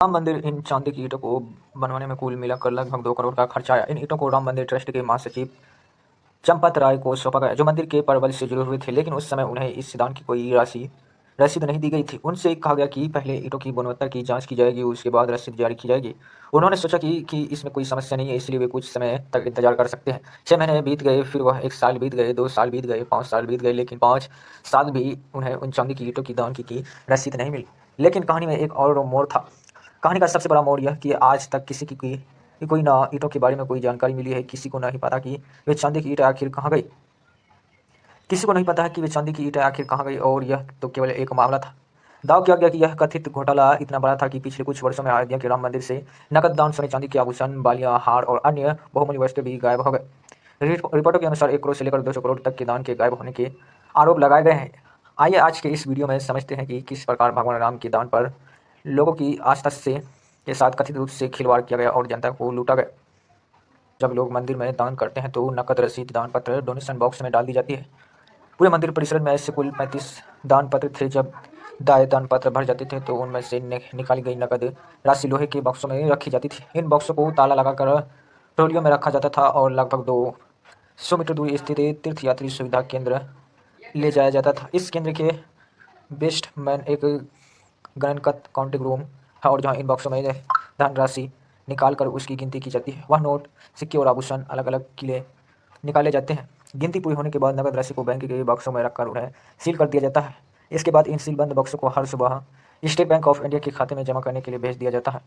राम मंदिर इन चांदी की ईंटों को बनवाने में कुल मिलाकर लगभग 2 करोड़ का खर्चा आया। इन ईंटों को राम मंदिर ट्रस्ट के महासचिव चंपत राय को सौंपा गया, जो मंदिर के परवल से जुड़े हुए थे, लेकिन उस समय उन्हें इस दान की कोई रसीद नहीं दी गई थी। उनसे कहा गया कि पहले ईंटों की गुणवत्ता की जांच की जाएगी, उसके बाद रसीद जारी की जाएगी। उन्होंने सोचा कि इसमें कोई समस्या नहीं है, इसलिए वे कुछ समय तक इंतजार कर सकते हैं। 6 महीने बीत गए, फिर वह 1 साल बीत गए, 2 साल बीत गए, 5 साल बीत गए, लेकिन 5 साल भी उन्हें उन चांदी की ईंटों की दान की रसीद नहीं मिली। लेकिन कहानी में एक और मोड़ था। कहानी का सबसे बड़ा मोड़ यह कि आज तक किसी की कोई ना ईंटों के बारे में कोई जानकारी मिली है। किसी को नहीं पता कि वे चांदी की ईंटें आखिर कहाँ गई। किसी को नहीं पता है कि वे चांदी की ईंटें आखिर कहाँ गई, और यह तो केवल एक मामला था। दाव किया गया कि यह कथित घोटाला इतना बड़ा था कि पिछले कुछ वर्षों में अयोध्या के राम मंदिर से नकद दान, सोने चांदी के आभूषण, बालियां, हार और अन्य बहुमूल्य वस्तुएं भी गायब हो गए। रिपोर्टों के अनुसार 1 करोड़ से लेकर 200 करोड़ तक के दान के गायब होने के आरोप लगाए गए हैं। आइए आज के इस वीडियो में समझते हैं कि किस प्रकार भगवान राम के दान पर लोगों की आस्था से के साथ कथित रूप से खिलवाड़ किया गया और जनता को लूटा गया। जब लोग मंदिर में दान करते हैं तो नकद रसीद दान पत्र डोनेशन बॉक्स में डाल दी जाती है। पूरे मंदिर परिसर में ऐसे कुल 35 दान पत्र थे। जब दान पत्र भर जाते थे तो उनमें से निकाली गई नकद राशि लोहे के बक्सों में रखी जाती थी। इन बक्सों को ताला लगाकर ट्रॉलियों में रखा जाता था और लगभग 200 मीटर दूर स्थित तीर्थयात्री सुविधा केंद्र ले जाया जाता था। इस केंद्र के बेस्ट मैन एक गणनकत काउंटिंग रूम है, और जहाँ इन बक्सों में धनराशि निकाल कर उसकी गिनती की जाती है। वह नोट, सिक्के और आभूषण अलग अलग किले निकाले जाते हैं। गिनती पूरी होने के बाद नकद राशि को बैंक के बक्सों में रखकर उन्हें सील कर दिया जाता है। इसके बाद इन सीलबंद बक्सों को हर सुबह स्टेट बैंक ऑफ इंडिया के खाते में जमा करने के लिए भेज दिया जाता है।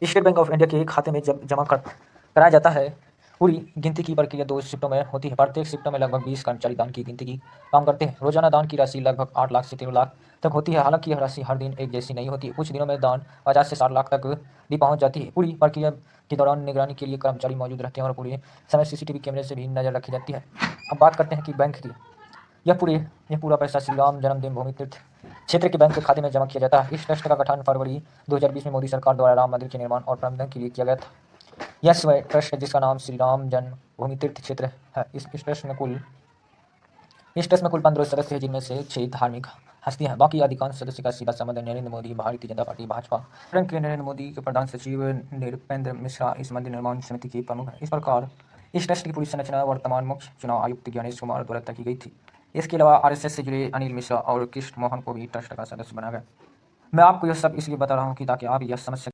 स्टेट बैंक ऑफ इंडिया के खाते में जब जमा कराया जाता है। पूरी गिनती की प्रक्रिया 2 शिफ्टों में होती है। प्रत्येक शिफ्टों में लगभग 20 कर्मचारी दान की गिनती की काम करते हैं। रोजाना दान की राशि लगभग 8 लाख से 13 लाख तक होती है। हालांकि यह राशि हर दिन एक जैसी नहीं होती। कुछ दिनों में दान 50 से 60 लाख तक भी पहुंच जाती है। पूरी प्रक्रिया के दौरान निगरानी के लिए कर्मचारी मौजूद रहते हैं और पूरे समय सीसीटीवी कैमरे से भी नजर रखी जाती है। अब बात करते हैं कि बैंक की। यह पूरा पैसा श्री राम जन्मदिन भूमि तीर्थ क्षेत्र के बैंक के खाते में जमा किया जाता है। इस ट्रस्ट का गठन फरवरी 2020 में मोदी सरकार द्वारा राम मंदिर के निर्माण और प्रबंधन के लिए किया गया था। यह स्वयं ट्रस्ट है जिसका नाम श्री राम जन्म भूमि तीर्थ क्षेत्र है। इस ट्रस्ट में कुल 15 सदस्य हैं, जिनमें से 6 धार्मिक हस्तियां हैं। बाकी अधिकांश सदस्य का सीधा संबंध नरेंद्र मोदी, भारतीय जनता पार्टी, भाजपा के नरेंद्र मोदी के प्रधान सचिव नृपेंद्र मिश्रा इस मंदिर निर्माण समिति के प्रमुख हैं। इस प्रकार इस ट्रस्ट की पूरी संरचना वर्तमान मुख्य चुनाव आयुक्त ज्ञानेश कुमार द्वारा तय की गई थी। इसके अलावा आरएसएस से जुड़े अनिल मिश्रा और कृष्ण मोहन को भी ट्रस्ट का सदस्य बनाया गया। मैं आपको यह सब इसलिए बता रहा हूँ कि ताकि आप यह समझ सकें